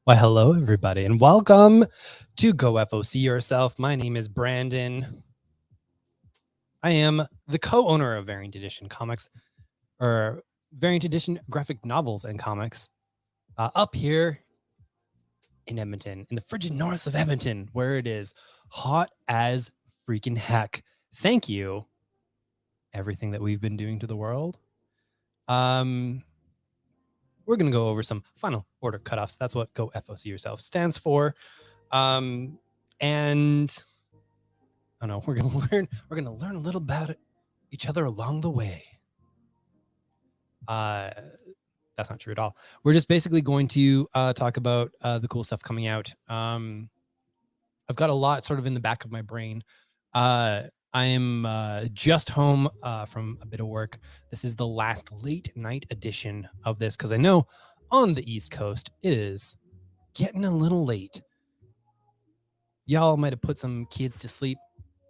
Why, hello, everybody, and welcome to Go F.O.C. Yourself. My name is Brandon. I am the co-owner of Variant Edition Comics, or Variant Edition Graphic Novels and Comics, up here in Edmonton, in the frigid north of Edmonton, where it is hot as freaking heck. Thank you, everything that we've been doing to the world. We're going to go over some final order cutoffs. That's what Go F.O.C. Yourself stands for. And I don't know, we're going to learn a little about each other along the way. That's not true at all. We're just basically going to talk about the cool stuff coming out. I've got a lot sort of in the back of my brain. I'm just home from a bit of work. This is the last late night edition of this because I know on the East Coast it is getting a little late. Y'all might have put some kids to sleep.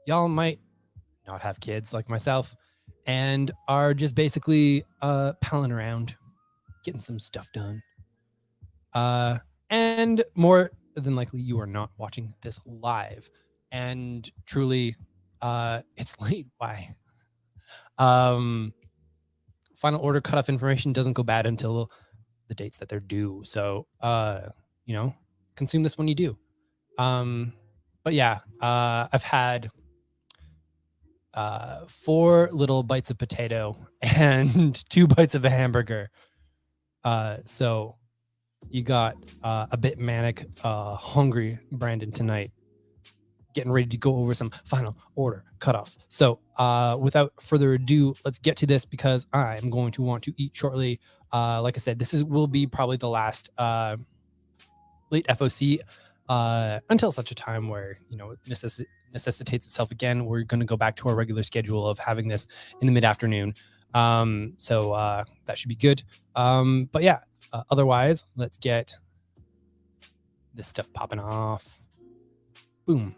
Y'all might not have kids like myself and are just basically palling around, getting some stuff done. And more than likely, you are not watching this live. And truly, it's late. Why? Final order cutoff information doesn't go bad until the dates that they're due. So, consume this when you do. But yeah, I've had 4 little bites of potato and 2 bites of a hamburger. So you got a bit manic, hungry Brandon tonight, getting ready to go over some final order cutoffs. So without further ado, let's get to this because I'm going to want to eat shortly. Like I said, will be probably the last late FOC until such a time where, it necessitates itself again. We're going to go back to our regular schedule of having this in the mid-afternoon. So that should be good. But yeah, otherwise, let's get this stuff popping off. Boom.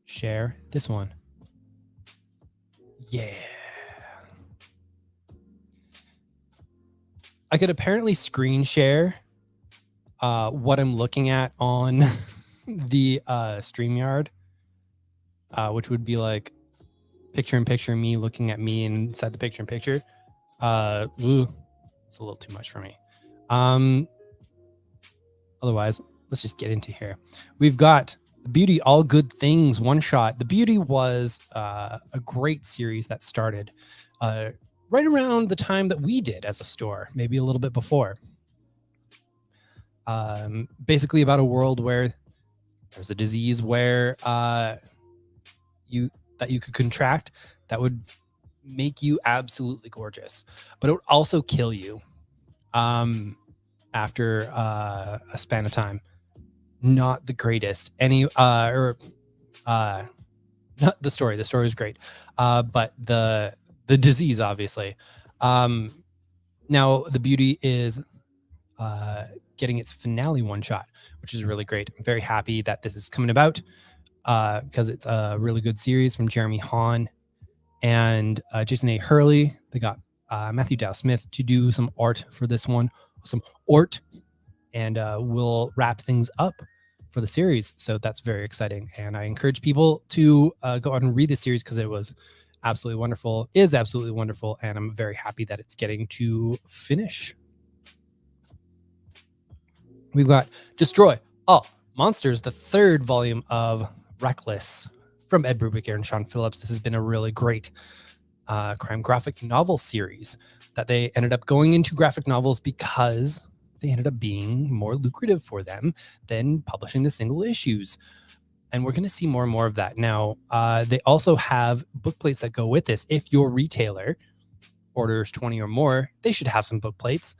Share this one. Yeah. I could apparently screen share what I'm looking at on the StreamYard, which would be like picture-in-picture me looking at me inside the picture-in-picture. It's a little too much for me. Otherwise, let's just get into here. We've got The Beauty, All Good Things, one shot. The Beauty was a great series that started right around the time that we did as a store, maybe a little bit before. Basically about a world where there's a disease where you could contract that would make you absolutely gorgeous, but it would also kill you after a span of time. Not the greatest. Not the story. The story is great, but the disease, obviously. Now The Beauty is getting its finale one shot, which is really great. I'm very happy that this is coming about because it's a really good series from Jeremy Hahn and Jason A. Hurley. They got Matthew Dow Smith to do some art for this one, and we'll wrap things up for the series. So that's very exciting. And I encourage people to go out and read the series because it was absolutely wonderful, is absolutely wonderful. And I'm very happy that it's getting to finish. We've got Destroy All Monsters, the 3rd volume of Reckless from Ed Brubaker and Sean Phillips. This has been a really great crime graphic novel series that they ended up going into graphic novels because they ended up being more lucrative for them than publishing the single issues. And we're going to see more and more of that. Now, they also have book plates that go with this. If your retailer orders 20 or more, they should have some book plates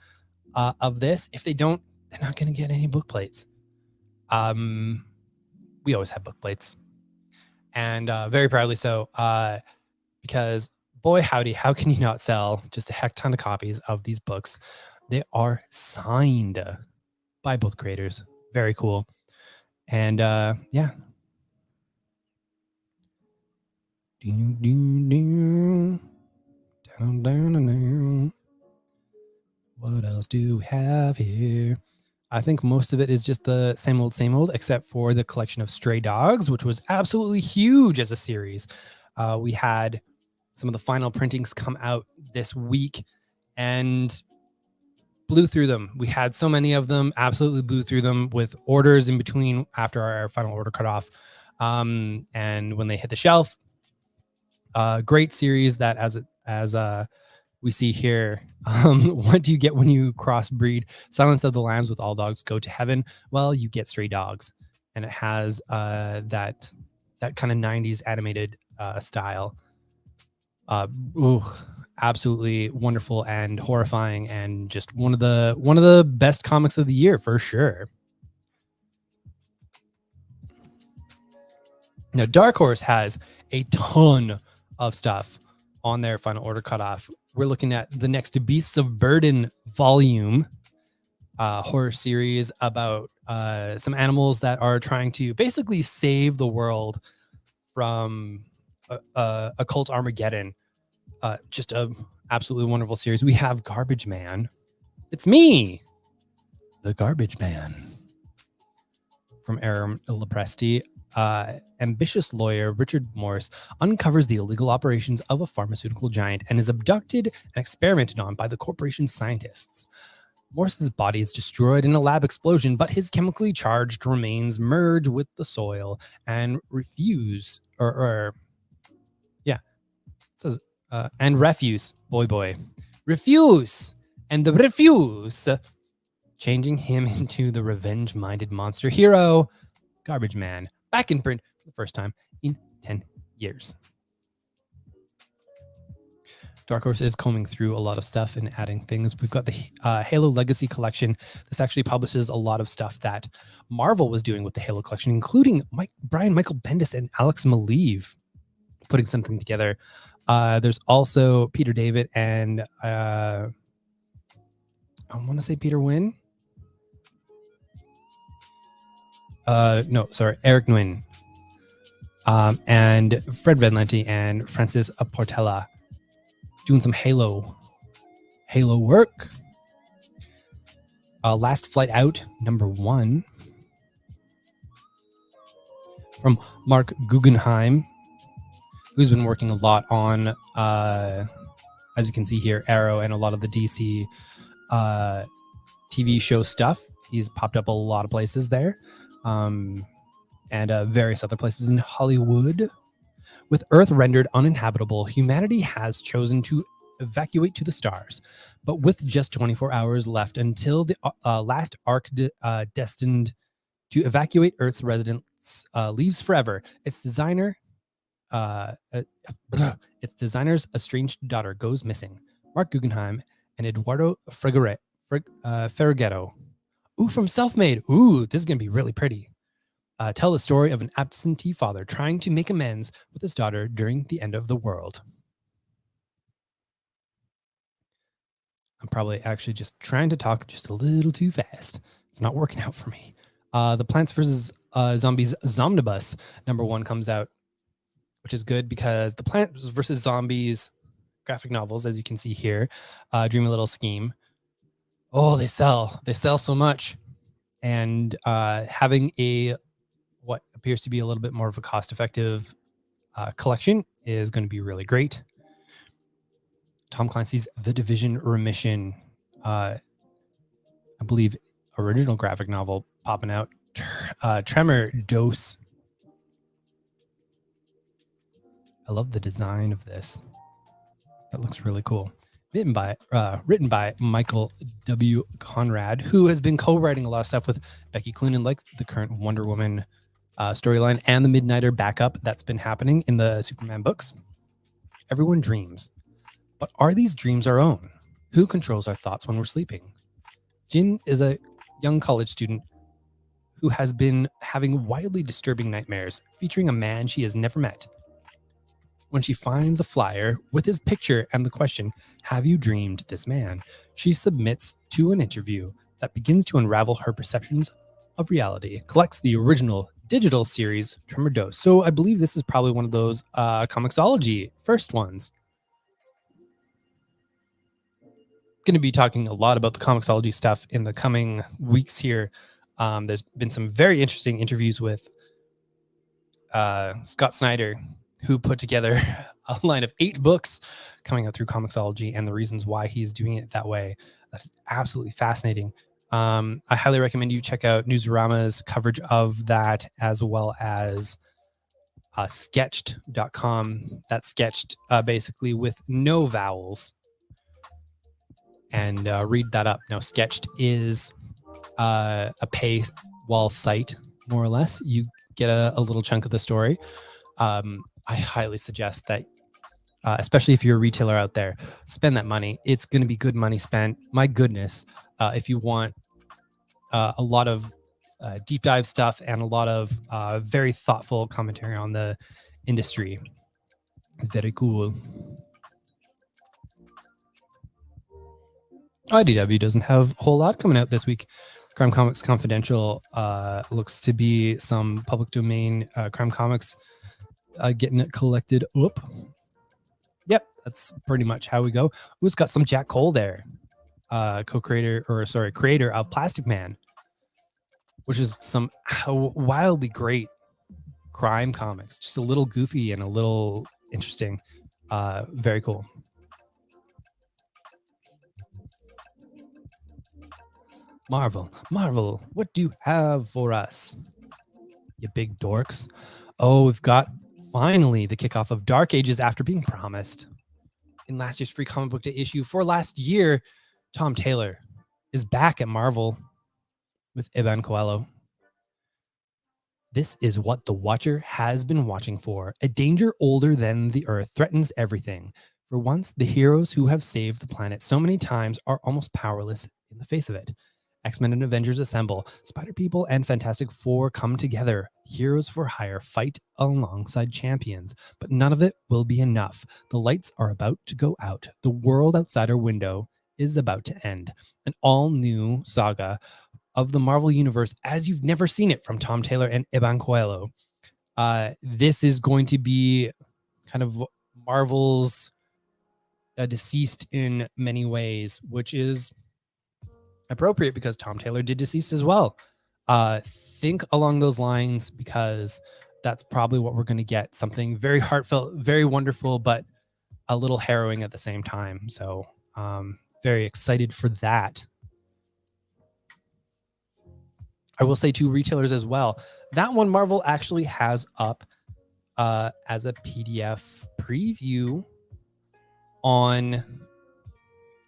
of this. If they don't, they're not going to get any book plates. We always have book plates. And very proudly so, because boy, howdy, how can you not sell just a heck ton of copies of these books? They are signed by both creators. Very cool. And yeah. What else do we have here? I think most of it is just the same old, except for the collection of Stray Dogs, which was absolutely huge as a series. We had some of the final printings come out this week and blew through them. We had so many of them, absolutely blew through them with orders in between after our final order cut off. And when they hit the shelf, great series that as we see here. What do you get when you crossbreed Silence of the Lambs with All Dogs Go to Heaven? Well, you get Stray Dogs, and it has that kind of 90s animated style. Absolutely wonderful and horrifying, and just one of the best comics of the year for sure. Now, Dark Horse has a ton of stuff on their final order cutoff. We're looking at the next Beasts of Burden volume, horror series about some animals that are trying to basically save the world from a cult Armageddon. Just a absolutely wonderful series. We have Garbage Man. It's me, the Garbage Man, from Aaron Lepresti. Ambitious lawyer Richard Morris uncovers the illegal operations of a pharmaceutical giant and is abducted and experimented on by the corporation's scientists. Morris's body is destroyed in a lab explosion, but his chemically charged remains merge with the soil and refuse, it says, and refuse, refuse, and the refuse, changing him into the revenge-minded monster hero, Garbage Man, back in print for the first time in 10 years. Dark Horse is combing through a lot of stuff and adding things. We've got the Halo Legacy Collection. This actually publishes a lot of stuff that Marvel was doing with the Halo Collection, including Brian Michael Bendis and Alex Maleev putting something together. There's also Peter David and I want to say Peter Wynn. Eric Nguyen, and Fred Van Lente and Francis Portela doing some Halo work. Last Flight Out, #1, from Mark Guggenheim, who's been working a lot on, as you can see here, Arrow and a lot of the DC TV show stuff. He's popped up a lot of places there. And various other places in Hollywood. With Earth rendered uninhabitable, humanity has chosen to evacuate to the stars. But with just 24 hours left until the last arc destined to evacuate Earth's residents leaves forever, its designer's estranged daughter goes missing. Mark Guggenheim and Eduardo Ferrighetto. From Selfmade. This is going to be really pretty. Tell the story of an absentee father trying to make amends with his daughter during the end of the world. I'm probably actually just trying to talk just a little too fast. It's not working out for me. The Plants vs. Zombies Zomnibus #1 comes out, which is good because the Plants vs. Zombies graphic novels, as you can see here, Dreamy Little Scheme. They sell so much. And having what appears to be a little bit more of a cost-effective collection is going to be really great. Tom Clancy's The Division Remission, I believe, original graphic novel popping out. Tremor Dose. I love the design of this. That looks really cool. Written by Michael W. Conrad, who has been co-writing a lot of stuff with Becky Cloonan, like the current Wonder Woman storyline and the Midnighter backup that's been happening in the Superman books. Everyone dreams, but are these dreams our own? Who controls our thoughts when we're sleeping? Jin is a young college student who has been having wildly disturbing nightmares featuring a man she has never met. When she finds a flyer with his picture and the question, "Have you dreamed this man?" she submits to an interview that begins to unravel her perceptions of reality, collects the original digital series Tremor Dose. So I believe this is probably one of those Comixology first ones. Going to be talking a lot about the Comixology stuff in the coming weeks here. There's been some very interesting interviews with Scott Snyder, who put together a line of 8 books coming out through Comixology and the reasons why he's doing it that way. That is absolutely fascinating. I highly recommend you check out Newsarama's coverage of that, as well as sketched.com. That's sketched basically with no vowels. And read that up. Now, Sketched is a paywall site, more or less. You get a little chunk of the story. I highly suggest that, especially if you're a retailer out there, spend that money. It's going to be good money spent. My goodness, if you want a lot of deep dive stuff and a lot of very thoughtful commentary on the industry. Very cool. IDW doesn't have a whole lot coming out this week. Crime Comics Confidential looks to be some public domain crime comics getting it collected up. Yep, that's pretty much how we go. Who's got some Jack Cole there? Creator of Plastic Man, which is some wildly great crime comics. Just a little goofy and a little interesting. Very cool. Marvel, what do you have for us, you big dorks? Oh, we've got finally the kickoff of Dark Ages after being promised in last year's Free Comic Book Day issue. For last year, Tom Taylor is back at Marvel with Iban Coelho. This is what the Watcher has been watching for. A danger older than the Earth threatens everything. For once, the heroes who have saved the planet so many times are almost powerless in the face of it. X-Men and Avengers assemble. Spider-People and Fantastic Four come together. Heroes for hire fight alongside champions. But none of it will be enough. The lights are about to go out. The world outside our window is about to end. An all-new saga of the Marvel Universe as you've never seen it from Tom Taylor and Iban Coelho. This is going to be kind of Marvel's Deceased in many ways, which is appropriate because Tom Taylor did Deceased as well. Think along those lines, because that's probably what we're going to get. Something very heartfelt, very wonderful, but a little harrowing at the same time. So very excited for that. I will say to retailers as well, that one Marvel actually has up as a PDF preview on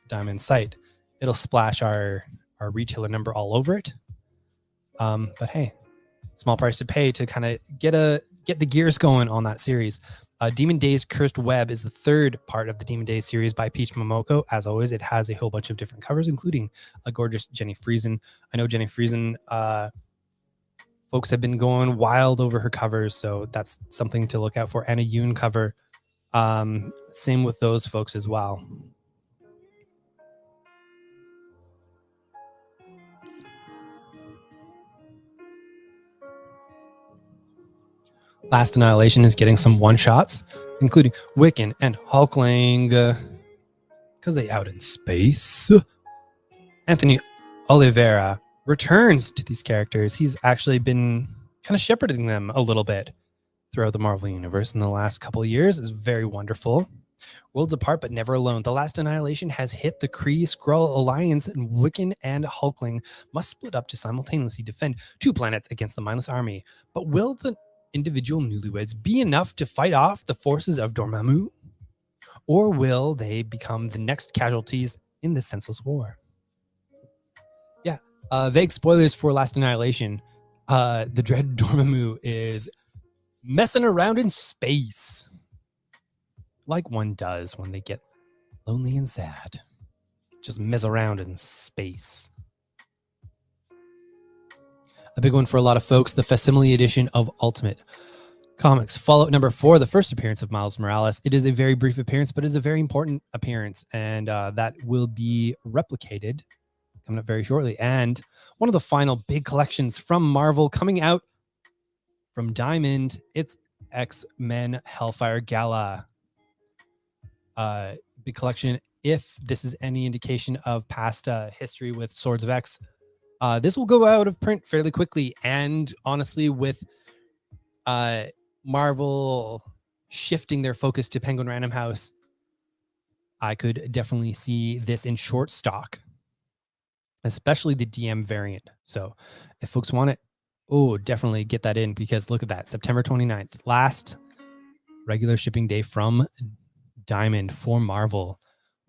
Diamond's site. It'll splash our retailer number all over it. But hey, small price to pay to kind of get the gears going on that series. Demon Days Cursed Web is the third part of the Demon Days series by Peach Momoko. As always, it has a whole bunch of different covers, including a gorgeous Jenny Friesen. I know Jenny Friesen, folks have been going wild over her covers, so that's something to look out for. And a Yoon cover. Same with those folks as well. Last Annihilation is getting some one-shots, including Wiccan and Hulkling, because they out in space. Anthony Oliveira returns to these characters. He's actually been kind of shepherding them a little bit throughout the Marvel Universe in the last couple of years. Is very wonderful. Worlds apart but never alone. The Last Annihilation has hit the Kree-Skrull alliance, and Wiccan and Hulkling must split up to simultaneously defend 2 planets against the mindless army. But will the individual newlyweds be enough to fight off the forces of Dormammu? Or will they become the next casualties in this senseless war? Yeah, vague spoilers for Last Annihilation. The dread Dormammu is messing around in space, like one does when they get lonely and sad. Just mess around in space. A big one for a lot of folks, the facsimile edition of Ultimate Comics Fallout number 4, the first appearance of Miles Morales. It is a very brief appearance, but it is a very important appearance, and that will be replicated coming up very shortly. And one of the final big collections from Marvel coming out From Diamond, it's X-Men Hellfire Gala. Big collection. If this is any indication of past history with Swords of X, this will go out of print fairly quickly. And honestly, with Marvel shifting their focus to Penguin Random House, I could definitely see this in short stock, especially the DM variant. So if folks want it, definitely get that in, because look at that, September 29th, last regular shipping day from Diamond for Marvel.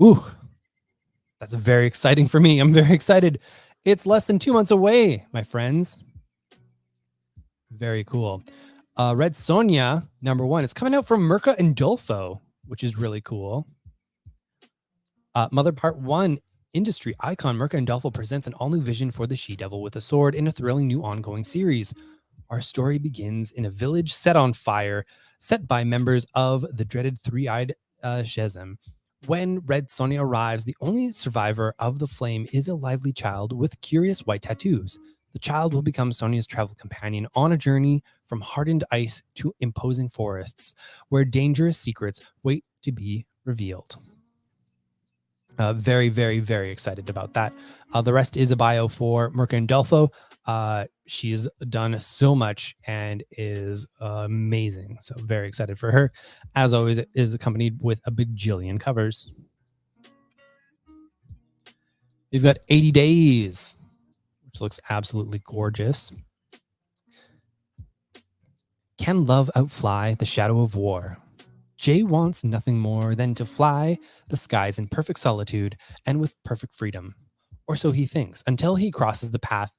Ooh, that's very exciting for me. I'm very excited. It's less than 2 months away, my friends. Very cool. Red Sonja, #1. It's coming out from Mirka and Dolfo, which is really cool. Mother Part 1, industry icon Mirka and Dolfo presents an all-new vision for the She-Devil with a sword in a thrilling new ongoing series. Our story begins in a village set on fire, set by members of the dreaded three-eyed Shazam. When Red Sonja arrives, the only survivor of the flame is a lively child with curious white tattoos. The child will become Sonja's travel companion on a journey from hardened ice to imposing forests, where dangerous secrets wait to be revealed. Very, very, very excited about that. The rest is a bio for Mirka and Dolfo. She's done so much and is amazing. So very excited for her. As always, it is accompanied with a bajillion covers. You've got 80 Days, which looks absolutely gorgeous. Can love outfly the shadow of war? Jay wants nothing more than to fly the skies in perfect solitude and with perfect freedom. Or so he thinks, until he crosses the path.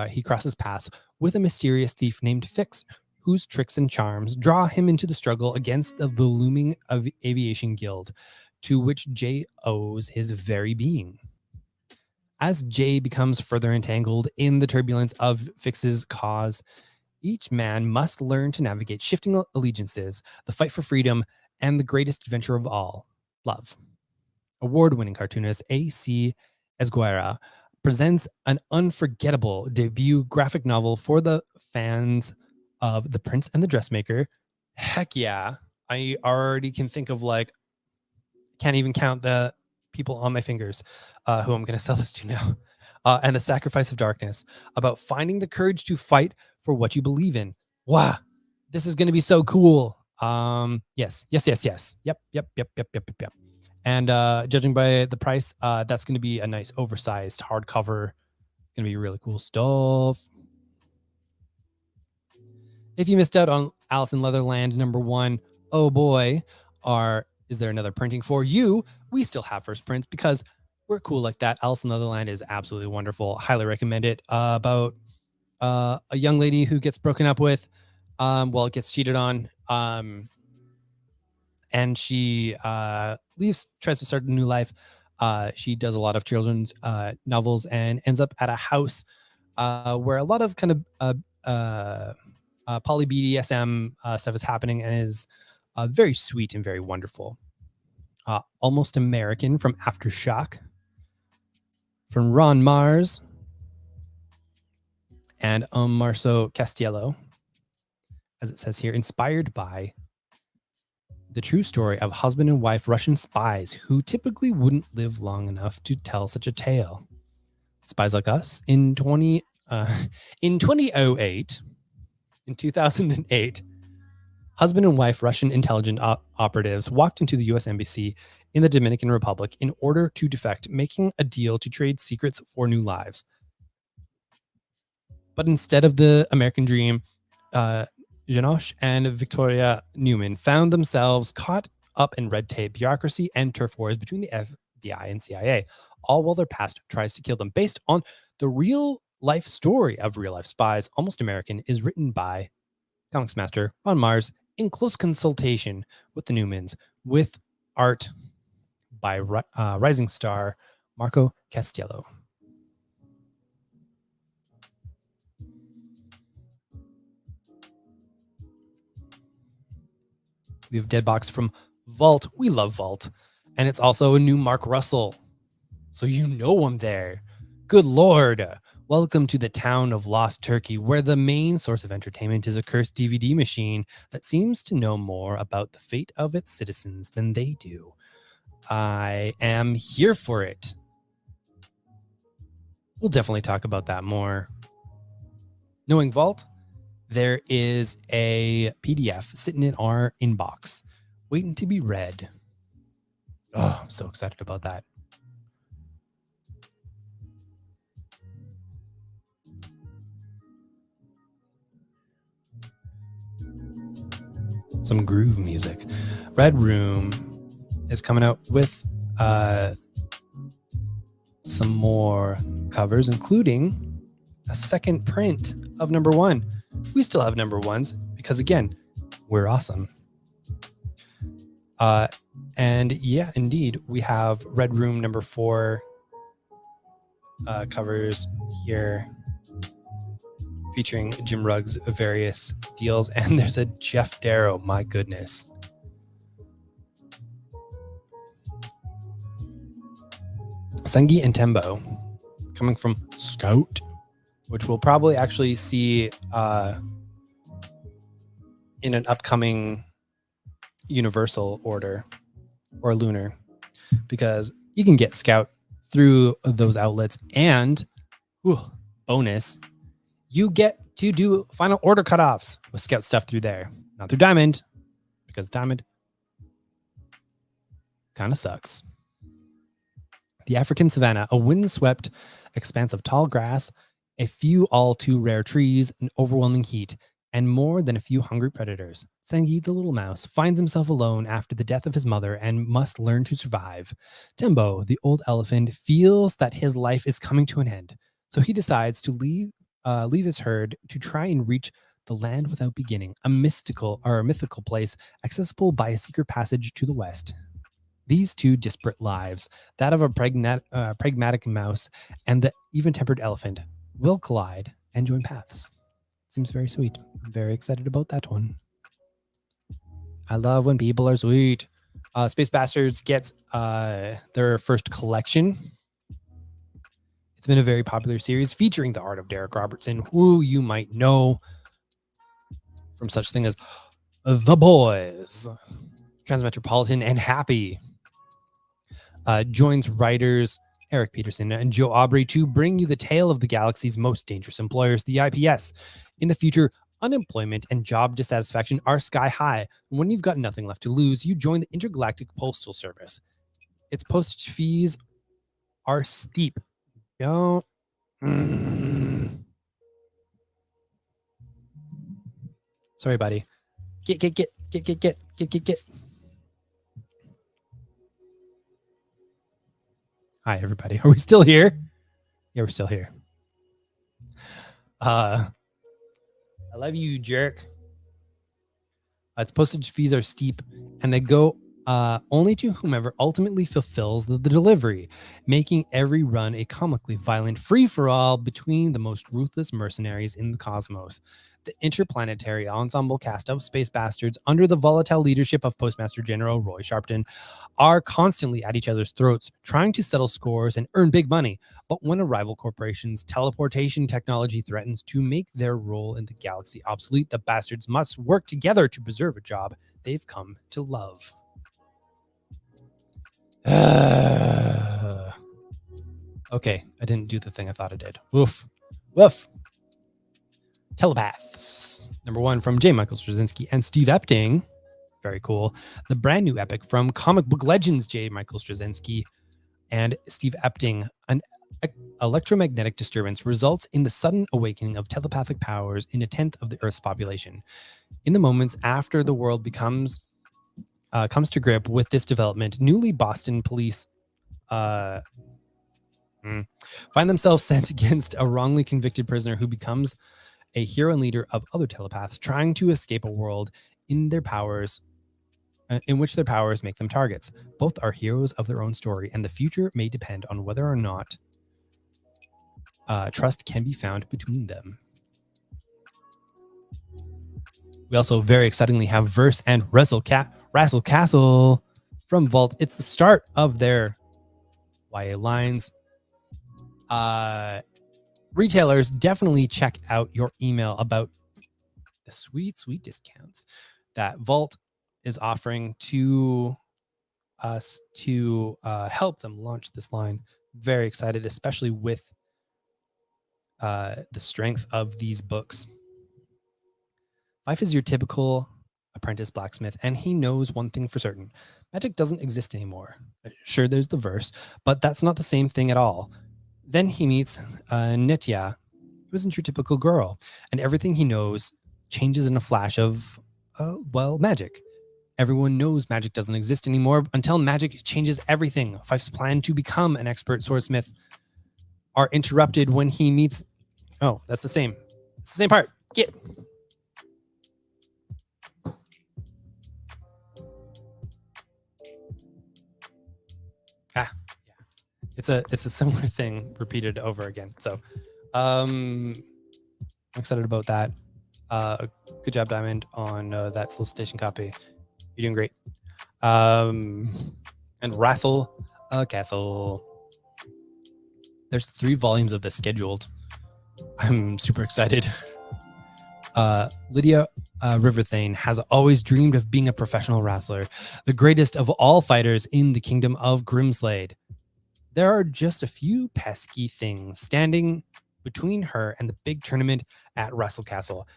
He crosses paths with a mysterious thief named Fix, whose tricks and charms draw him into the struggle against the looming aviation guild, to which Jay owes his very being. As Jay becomes further entangled in the turbulence of Fix's cause, each man must learn to navigate shifting allegiances, the fight for freedom, and the greatest adventure of all, love. Award-winning cartoonist A.C. Esguerra presents an unforgettable debut graphic novel for the fans of The Prince and the Dressmaker. Heck yeah. I already can think of can't even count the people on my fingers who I'm going to sell this to now. And The Sacrifice of Darkness, about finding the courage to fight for what you believe in. Wow, this is going to be so cool. Yes. Yep. And judging by the price, that's going to be a nice oversized hardcover. It's going to be really cool stuff. If you missed out on Alice in Leatherland #1, oh boy, is there another printing for you? We still have first prints because we're cool like that. Alice in Leatherland is absolutely wonderful. Highly recommend it. About a young lady who gets broken up with, gets cheated on, and she leaves, tries to start a new life. She does a lot of children's novels and ends up at a house where a lot of kind of poly BDSM stuff is happening, and is very sweet and very wonderful. Almost American from Aftershock, from Ron Mars and Marco Castiello, as it says here, inspired by the true story of husband and wife Russian spies who typically wouldn't live long enough to tell such a tale. Spies like us in 2008, in 2008, husband and wife Russian intelligence operatives walked into the U.S. Embassy in the Dominican Republic in order to defect, making a deal to trade secrets for new lives. But instead of the American dream, Janosch and Victoria Newman found themselves caught up in red tape, bureaucracy, and turf wars between the FBI and CIA, all while their past tries to kill them. Based on the real life story of real life spies, Almost American is written by comics master Ron Mars in close consultation with the Newmans, with art by rising star Marco Castiello. We have Deadbox from Vault. We love Vault. And it's also a new Mark Russell. So you know him there. Good Lord. Welcome to the town of Lost Turkey, where the main source of entertainment is a cursed DVD machine that seems to know more about the fate of its citizens than they do. I am here for it. We'll definitely talk about that more. Knowing Vault, there is a PDF sitting in our inbox, waiting to be read. Oh, I'm so excited about that. Some groove music. Red Room is coming out with some more covers, including a second print of number 1. We still have number 1s because, again, we're awesome. And yeah, indeed, we have Red Room number 4 covers here featuring Jim Rugg's various deals. And there's a Jeff Darrow. My goodness. Sengi and Tembo coming from Scout, which we'll probably actually see in an upcoming Universal order or Lunar, because you can get Scout through those outlets, and bonus, you get to do final order cutoffs with Scout stuff through there, not through Diamond, because Diamond kind of sucks. The African Savannah, a windswept expanse of tall grass, a few all too rare trees, an overwhelming heat, and more than a few hungry predators. Sengi, the little mouse, finds himself alone after the death of his mother and must learn to survive. Tembo, the old elephant, feels that his life is coming to an end, so he decides to leave his herd to try and reach the land without beginning, a mythical place accessible by a secret passage to the west. These two disparate lives, that of a pragmatic mouse and the even-tempered elephant, will collide and join paths. Seems very sweet. I'm very excited about that one. I love when people are sweet. Space Bastards gets their first collection. It's been a very popular series featuring the art of Derek Robertson, who you might know from such thing as The Boys, Transmetropolitan, and Happy. Joins writers Eric Peterson and Joe Aubrey to bring you the tale of the galaxy's most dangerous employers, the IPS. In the future, unemployment and job dissatisfaction are sky high. When you've got nothing left to lose, you join the Intergalactic Postal Service. Its postage fees are steep. Don't. Sorry, buddy. Get. Hi, everybody. Are we still here? Yeah, we're still here. I love you, jerk. Its postage fees are steep, and they go only to whomever ultimately fulfills the delivery, making every run a comically violent free-for-all between the most ruthless mercenaries in the cosmos. The interplanetary ensemble cast of Space Bastards, under the volatile leadership of Postmaster General Roy Sharpton, are constantly at each other's throats, trying to settle scores and earn big money. But when a rival corporation's teleportation technology threatens to make their role in the galaxy obsolete, the Bastards must work together to preserve a job they've come to love. Okay, I didn't do the thing I thought I did. Woof. Telepaths, number 1 from J. Michael Straczynski and Steve Epting. Very cool. The brand new epic from comic book legends J. Michael Straczynski and Steve Epting. An electromagnetic disturbance results in the sudden awakening of telepathic powers in a tenth of the Earth's population. In the moments after the world comes to grip with this development, newly Boston police find themselves sent against a wrongly convicted prisoner who becomes a hero and leader of other telepaths trying to escape a world in which their powers make them targets. Both are heroes of their own story, and the future may depend on whether or not trust can be found between them. We also very excitingly have Verse and Wrestle Castle from Vault. It's the start of their YA lines. Retailers, definitely check out your email about the sweet discounts that Vault is offering to us to help them launch this line. Very excited, especially with the strength of these books. Fife is your typical apprentice blacksmith, and he knows one thing for certain. Magic doesn't exist anymore. Sure, there's the verse, but that's not the same thing at all. Then he meets Nitya, who isn't your typical girl, and everything he knows changes in a flash of, magic. Everyone knows magic doesn't exist anymore until magic changes everything. Fife's plan to become an expert swordsmith are interrupted when he meets... Oh, that's the same. It's the same part. Get... yeah. It's a similar thing repeated over again. So I'm excited about that. Good job, Diamond, on that solicitation copy. You're doing great. And Wrestle Castle. There's 3 volumes of this scheduled. I'm super excited. Lydia Riverthane has always dreamed of being a professional wrestler, the greatest of all fighters in the kingdom of Grimslade. There are just a few pesky things standing between her and the big tournament at Wrestle Castle.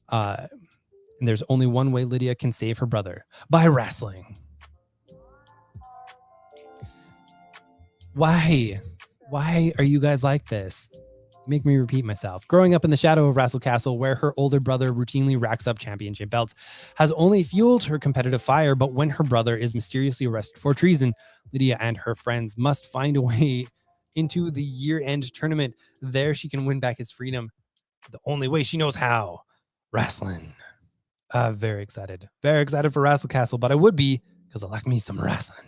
And there's only one way Lydia can save her brother: by wrestling. Why? Why are you guys like this? Make me repeat myself. Growing up in the shadow of Wrestle Castle, where her older brother routinely racks up championship belts, has only fueled her competitive fire. But when her brother is mysteriously arrested for treason, Lydia and her friends must find a way into the year-end tournament. There she can win back his freedom the only way she knows how: wrestling. Very excited. Very excited for Wrestle Castle, but I would be because I like me some wrestling.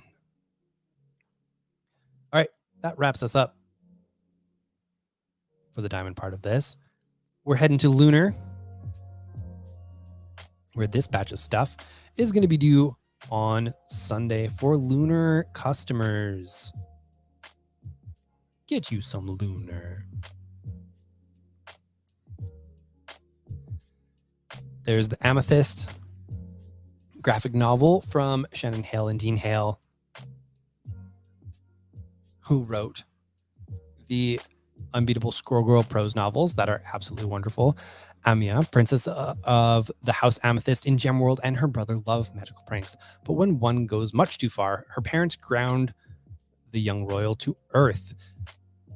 All right, that wraps us up for the diamond part of this. We're heading to Lunar, where this batch of stuff is going to be due on Sunday for Lunar customers. Get you some Lunar. There's the Amethyst graphic novel from Shannon Hale and Dean Hale, who wrote the Unbeatable Squirrel Girl prose novels that are absolutely wonderful. Amia, princess of the House Amethyst in Gemworld, and her brother love magical pranks. But when one goes much too far, her parents ground the young royal to earth.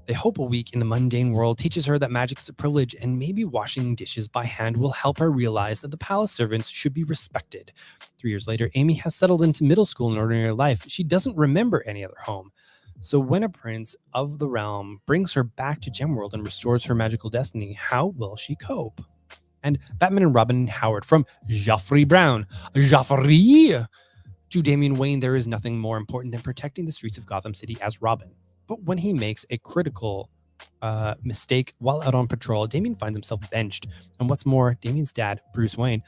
They hope a week in the mundane world teaches her that magic is a privilege, and maybe washing dishes by hand will help her realize that the palace servants should be respected. 3 years later, Amy has settled into middle school and ordinary life. She doesn't remember any other home. So when a prince of the realm brings her back to Gemworld and restores her magical destiny, how will she cope? And Batman and Robin and Howard from Joffrey Brown. Joffrey! To Damian Wayne, there is nothing more important than protecting the streets of Gotham City as Robin. But when he makes a critical mistake while out on patrol, Damian finds himself benched. And what's more, Damian's dad, Bruce Wayne,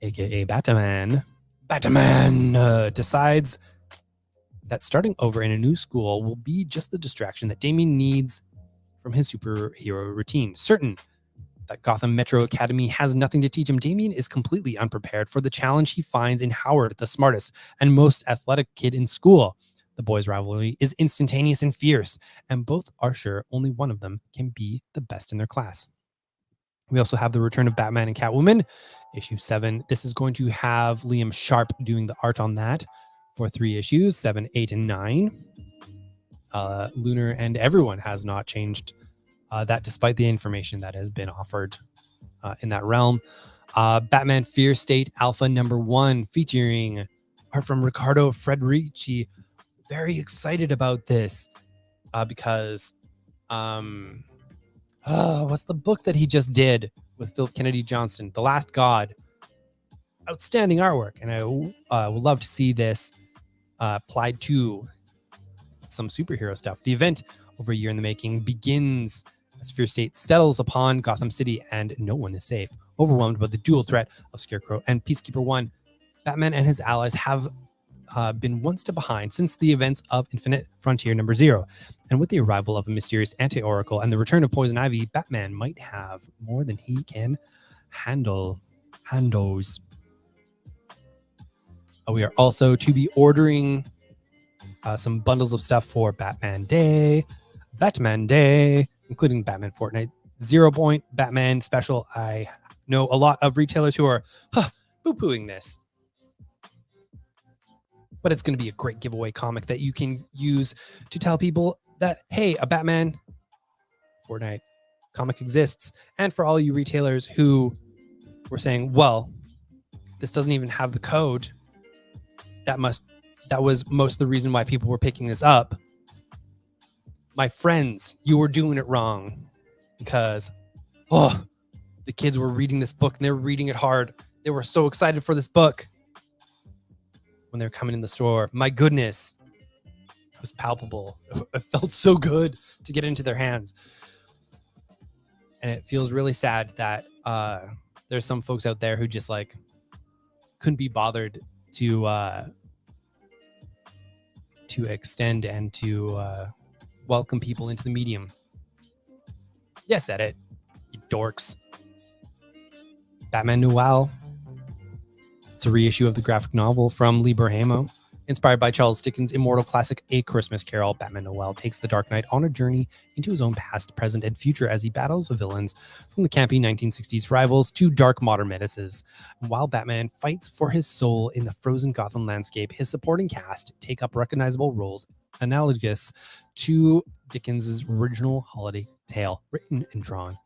aka Batman, decides that starting over in a new school will be just the distraction that Damian needs from his superhero routine. Certain that Gotham Metro Academy has nothing to teach him, Damian is completely unprepared for the challenge he finds in Howard, the smartest and most athletic kid in school. The boys' rivalry is instantaneous and fierce, and both are sure only one of them can be the best in their class. We also have the return of Batman and Catwoman, issue 7. This is going to have Liam Sharp doing the art on that for 3 issues, 7, 8, and 9. Lunar and everyone has not changed that, despite the information that has been offered in that realm. Batman Fear State Alpha #1, featuring art from Riccardo Federici. Very excited about this because what's the book that he just did with Philip Kennedy Johnson? The Last God. Outstanding artwork, and I would love to see this applied to some superhero stuff. The event, over a year in the making, begins as Fear State settles upon Gotham City, and no one is safe. Overwhelmed by the dual threat of Scarecrow and Peacekeeper 1, Batman and his allies have been one step behind since the events of Infinite Frontier number 0. And with the arrival of a mysterious anti-oracle and the return of Poison Ivy, Batman might have more than he can handles. We are also to be ordering some bundles of stuff for Batman Day, including Batman Fortnite 0 Point, Batman Special. I know a lot of retailers who are poo-pooing this, but it's going to be a great giveaway comic that you can use to tell people that, hey, a Batman Fortnite comic exists. And for all you retailers who were saying, well, this doesn't even have the code, that was most of the reason why people were picking this up. My friends, you were doing it wrong, because the kids were reading this book and they were reading it hard. They were so excited for this book when they were coming in the store. My goodness, it was palpable. It felt so good to get into their hands. And it feels really sad that there's some folks out there who just like couldn't be bothered to extend and to welcome people into the medium. Yes, said it, you dorks. Batman Noel. It's a reissue of the graphic novel from Lee Berhamo. Inspired by Charles Dickens' immortal classic A Christmas Carol, Batman Noel takes the Dark Knight on a journey into his own past, present, and future as he battles the villains from the campy 1960s rivals to dark modern menaces. And while Batman fights for his soul in the frozen Gotham landscape, his supporting cast take up recognizable roles analogous to Dickens' original holiday tale, written and drawn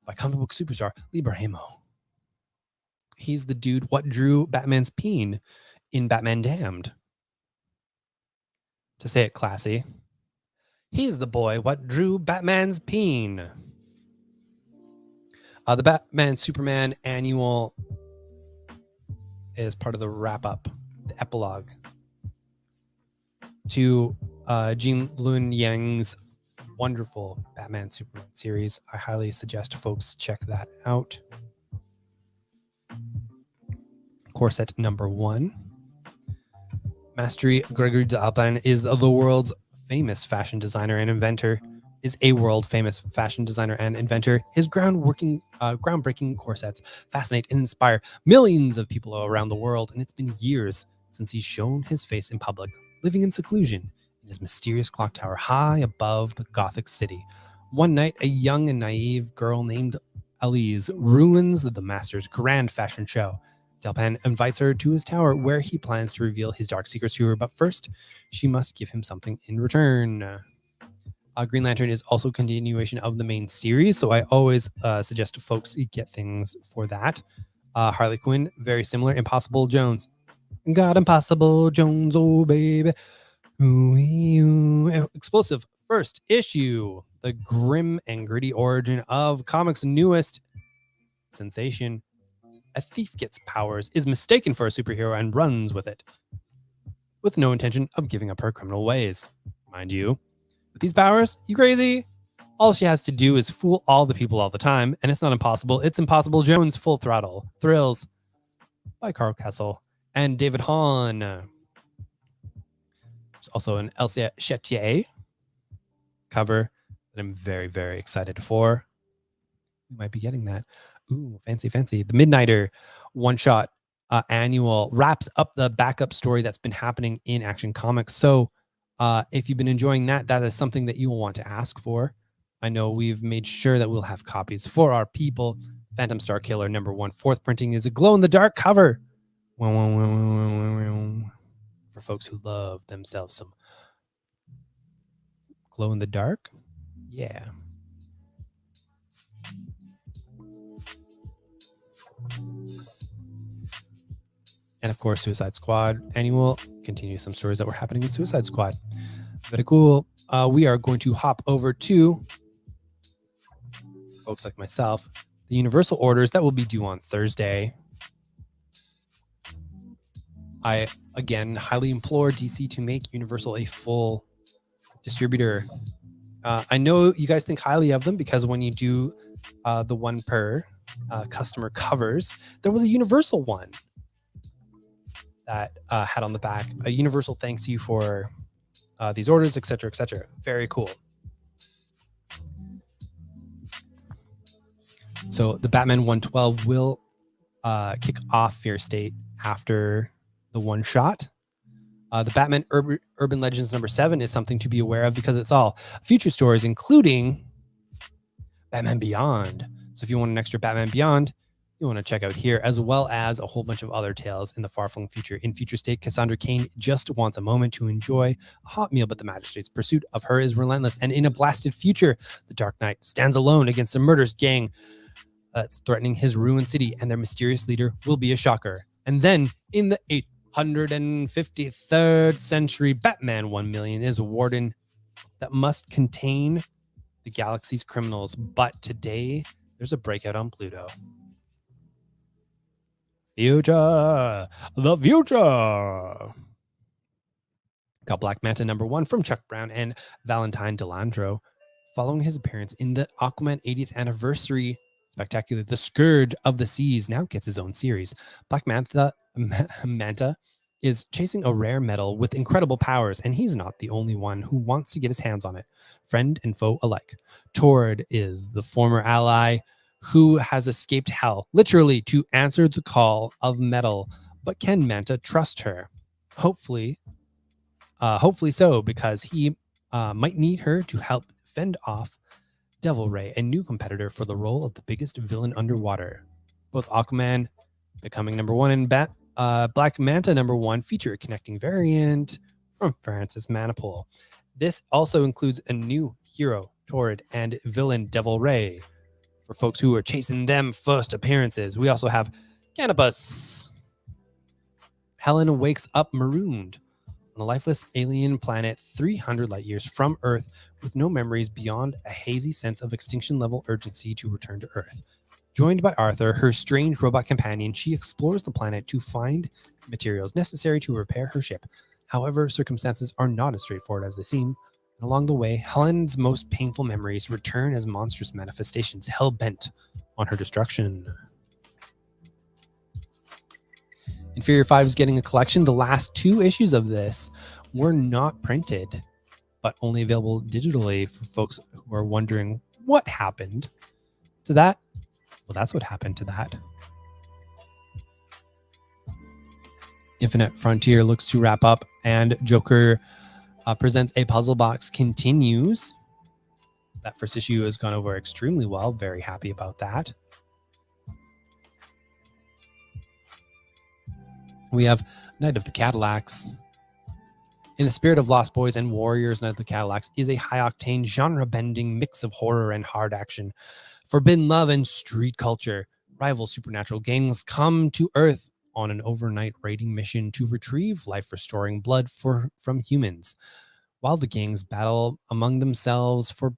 by comic book superstar Lee Berhamo. He's the dude what drew Batman's peen in Batman Damned. To say it classy, he's the boy what drew Batman's peen. The Batman Superman annual is part of the wrap-up, the epilogue to Jean Lun Yang's wonderful Batman Superman series. I highly suggest folks check that out. Corset number 1. Mastery Gregory d'Alpin is the world's famous fashion designer and inventor. His groundbreaking corsets fascinate and inspire millions of people around the world, and it's been years since he's shown his face in public, living in seclusion in his mysterious clock tower high above the Gothic city. One night, a young and naive girl named Elise ruins the master's grand fashion show. D'Alpin invites her to his tower where he plans to reveal his dark secrets to her, but first, she must give him something in return. Green Lantern is also a continuation of the main series, so I always suggest to folks get things for that. Harley Quinn, very similar. Impossible Jones. God, Impossible Jones, oh baby. Ooh. Explosive first issue. The grim and gritty origin of comics' newest sensation. A thief gets powers, is mistaken for a superhero, and runs with it, with no intention of giving up her criminal ways. Mind you, with these powers, you crazy? All she has to do is fool all the people all the time, and it's not impossible. It's Impossible Jones Full Throttle. Thrills by Carl Kessel and David Hahn. There's also an Elsa Chetier cover that I'm very, very excited for. You might be getting that. Ooh, fancy. The Midnighter one-shot annual wraps up the backup story that's been happening in Action Comics. So if you've been enjoying that, that is something that you will want to ask for. I know we've made sure that we'll have copies for our people. Phantom Star Killer number 1, 4th printing, is a glow-in-the-dark cover. For folks who love themselves some glow-in-the-dark. Yeah. And of course, Suicide Squad annual. Continue some stories that were happening in Suicide Squad. Very cool. We are going to hop over to folks like myself, the Universal orders that will be due on Thursday. I, again, highly implore DC to make Universal a full distributor. I know you guys think highly of them because when you do the one per customer covers, there was a Universal one. that had on the back, a universal thanks you for these orders, etc., etc. Very cool. So the Batman 112 will kick off Fear State after the one shot. The Batman Urban Legends #7 is something to be aware of because it's all future stories, including Batman Beyond. So if you want an extra Batman Beyond, you want to check out here, as well as a whole bunch of other tales in the far-flung future. In Future State, Cassandra Cain just wants a moment to enjoy a hot meal, but the magistrate's pursuit of her is relentless. And in a blasted future, the Dark Knight stands alone against a murderous gang that's threatening his ruined city, and their mysterious leader will be a shocker. And then, in the 853rd century, Batman 1,000,000 is a warden that must contain the galaxy's criminals. But today, there's a breakout on Pluto. The future. Got Black Manta #1 from Chuck Brown and Valentine Delandro, following his appearance in the Aquaman 80th anniversary spectacular. The Scourge of the Seas now gets his own series. Black Manta is chasing a rare metal with incredible powers, and he's not the only one who wants to get his hands on it, friend and foe alike. Tord is the former ally who has escaped hell, literally, to answer the call of metal. But can Manta trust her? Hopefully so, because he might need her to help fend off Devil Ray, a new competitor for the role of the biggest villain underwater. Both Aquaman becoming #1 and Black Manta #1 feature a connecting variant from Francis Manapul. This also includes a new hero, Tord, and villain Devil Ray, for folks who are chasing them first appearances. We also have Cannabis. Helen wakes up marooned on a lifeless alien planet 300 light years from Earth, with no memories beyond a hazy sense of extinction-level urgency to return to Earth. Joined by Arthur, her strange robot companion, she explores the planet to find materials necessary to repair her ship. However, circumstances are not as straightforward as they seem. And along the way, Helen's most painful memories return as monstrous manifestations hell-bent on her destruction. Inferior 5 is getting a collection. The last 2 issues of this were not printed, but only available digitally for folks who are wondering what happened to that. Well, that's what happened to that. Infinite Frontier looks to wrap up, and Joker Presents a Puzzle Box continues. That first issue has gone over extremely well. Very happy about that. We have Night of the Cadillacs. In the spirit of Lost Boys and Warriors, Night of the Cadillacs is a high-octane, genre-bending mix of horror and hard action. Forbidden love and street culture. Rival supernatural gangs come to Earth on an overnight raiding mission to retrieve life-restoring blood from humans. While the gangs battle among themselves for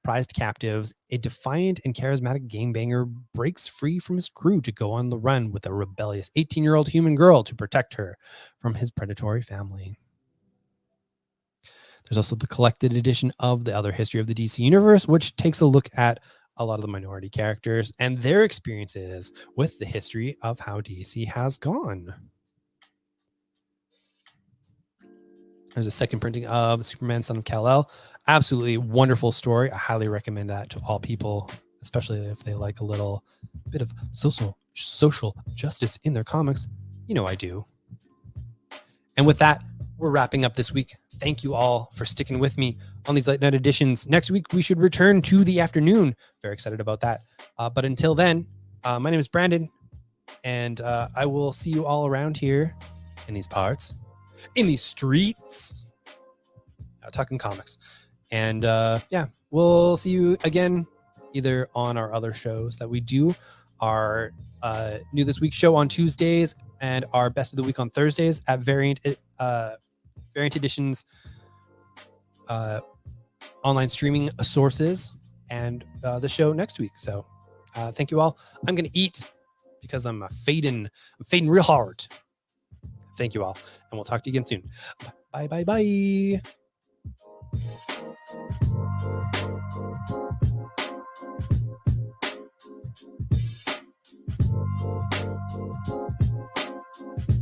prized captives, a defiant and charismatic gangbanger breaks free from his crew to go on the run with a rebellious 18-year-old human girl to protect her from his predatory family. There's also the collected edition of The Other History of the DC Universe, which takes a look at a lot of the minority characters and their experiences with the history of how DC has gone. There's a second printing of Superman, Son of Kal-El. Absolutely wonderful story. I highly recommend that to all people, especially if they like a little bit of social justice in their comics. You know I do. And with that, we're wrapping up this week. Thank you all for sticking with me on these late night editions. Next week, we should return to the afternoon. Very excited about that. But until then, my name is Brandon, and I will see you all around here in these parts, in these streets, talking comics. And yeah, we'll see you again either on our other shows that we do, our New This Week show on Tuesdays and our Best of the Week on Thursdays at Variant Editions online streaming sources, and the show next week. So thank you all. I'm going to eat because I'm fading real hard. Thank you all, and we'll talk to you again soon. Bye.